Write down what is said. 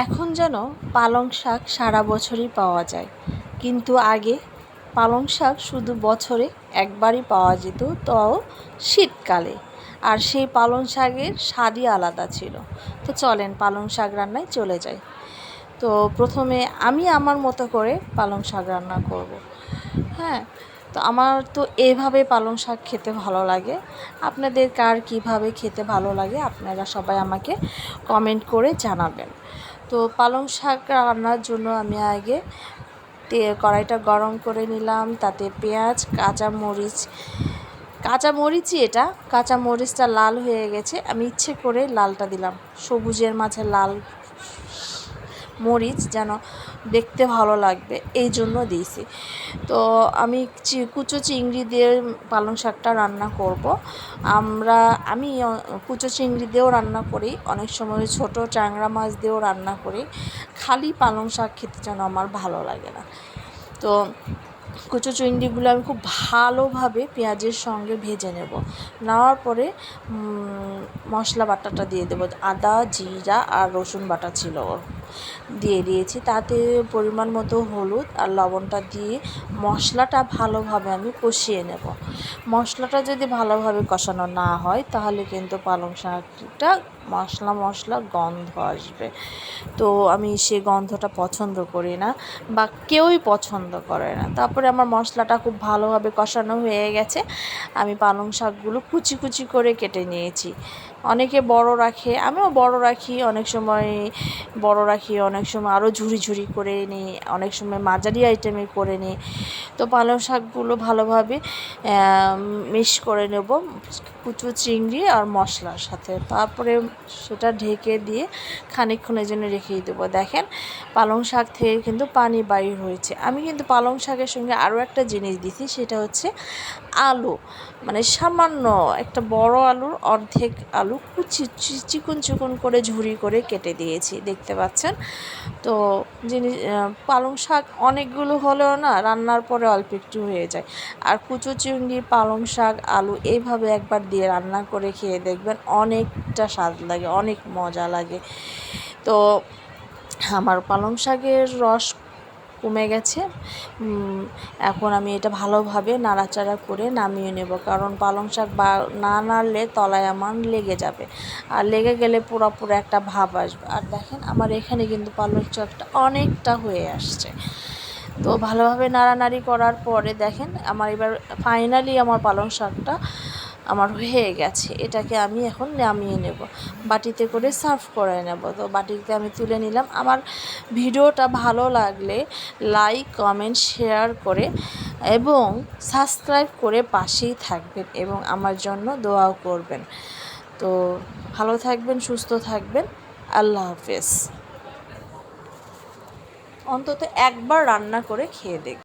এখন যেন পালং শাক সারা বছরই পাওয়া যায়, কিন্তু আগে পালং শাক শুধু বছরে একবারই পাওয়া যেত, তাও শীতকালে। আর সেই পালং শাকের স্বাদই আলাদা ছিল। তো চলেন পালং শাক রান্নায় চলে যাই। তো প্রথমে আমি আমার মতো করে পালং শাক রান্না করব। হ্যাঁ, তো আমার তো এইভাবে পালং শাক খেতে ভালো লাগে। আপনাদের কার কীভাবে খেতে ভালো লাগে আপনারা সবাই আমাকে কমেন্ট করে জানাবেন। তো পালং শাক রান্নার জন্য আমি আগে কড়াইটা গরম করে নিলাম, তাতে পেঁয়াজ, কাঁচামরিচই এটা, কাঁচামরিচটা লাল হয়ে গেছে, আমি ইচ্ছে করে লালটা দিলাম, সবুজের মাঝে লাল মরিচ যেন দেখতে ভালো লাগবে এই জন্য দিয়েছি। তো আমি কুচো চিংড়ি দিয়ে পালং শাকটা রান্না করব। আমি কুচো চিংড়ি দিয়েও রান্না করি, অনেক সময় ছোট ট্যাংরা মাছ দিয়েও রান্না করি। খালি পালং শাক খেতে যেন আমার ভালো লাগে না। তো কুচো চিংড়িগুলো আমি খুব ভালোভাবে পেঁয়াজের সঙ্গে ভেজে নেওয়ার পরে মশলা বাটাটা দিয়ে দেবো। আদা, জিরা আর রসুন বাটা ছিল, দিয়েছি। তাতে পরিমাণ মতো হলুদ আর লবণটা দিয়ে মশলাটা ভালোভাবে আমি কষিয়ে নেব। মশলাটা যদি ভালোভাবে কষানো না হয় তাহলে কিন্তু পালং শাকটা মশলা গন্ধ আসবে। তো আমি সে গন্ধটা পছন্দ করি না, বা কেউই পছন্দ করে না। তারপরে আমার মশলাটা খুব ভালোভাবে কষানো হয়ে গেছে, আমি পালং শাকগুলো কুচি কুচি করে কেটে নিয়েছি। অনেকে বড় রাখে, আমিও বড় রাখি, অনেক সময় আরও ঝুরি ঝুরি করে নিই, অনেক সময় মাঝারি আইটেমে করে নিই। তো পালং শাকগুলো ভালোভাবে মিক্স করে নেব কুচো চিংড়ি আর মশলার সাথে। তারপরে সেটা ঢেকে দিয়ে খানিকক্ষণের জন্য রেখেই দেবো। দেখেন পালং শাক থেকে কিন্তু পানি বাইর হয়েছে। আমি কিন্তু পালং শাকের সঙ্গে আরও একটা জিনিস দিছি, সেটা হচ্ছে আলু, মানে সামান্য একটা বড় আলুর অর্ধেক আলু চিকন চিকন করে ঝুরি করে কেটে দিয়েছি, দেখতে পাচ্ছেন। তো পালং শাক অনেকগুলো হলেও না, রান্নার পরে অল্প একটু হয়ে যায়। আর কুচো চিংড়ি, পালং শাক, আলু এইভাবে একবার দিয়ে রান্না করে খেয়ে দেখবেন, অনেকটা স্বাদ লাগে, অনেক মজা লাগে। তো আমার পালং শাকের রস কমে গেছে, এখন আমি এটা ভালোভাবে নাড়াচাড়া করে নামিয়ে নেব, কারণ পালং শাক না নাড়লে তলায় আমার লেগে যাবে, আর লেগে গেলে পুরো একটা ভাব আসবে। আর দেখেন আমার এখানে কিন্তু পালং শাকটা অনেকটা হয়ে আসছে। তো ভালোভাবে নাড়ানাড়ি করার পরে দেখেন আমার এবার ফাইনালি আমার পালং শাকটা আমার হয়ে গেছে। এটাকে আমি এখন নামিয়ে নেব, বাটিতে করে সার্ভ করে নেব। তো বাটিতে আমি তুলে নিলাম। আমার ভিডিওটা ভালো লাগলে লাইক, কমেন্ট, শেয়ার করে এবং সাবস্ক্রাইব করে পাশেই থাকবেন এবং আমার জন্য দোয়াও করবেন। তো ভালো থাকবেন, সুস্থ থাকবেন। আল্লাহ হাফেজ। অন্তত একবার রান্না করে খেয়ে দেখবেন।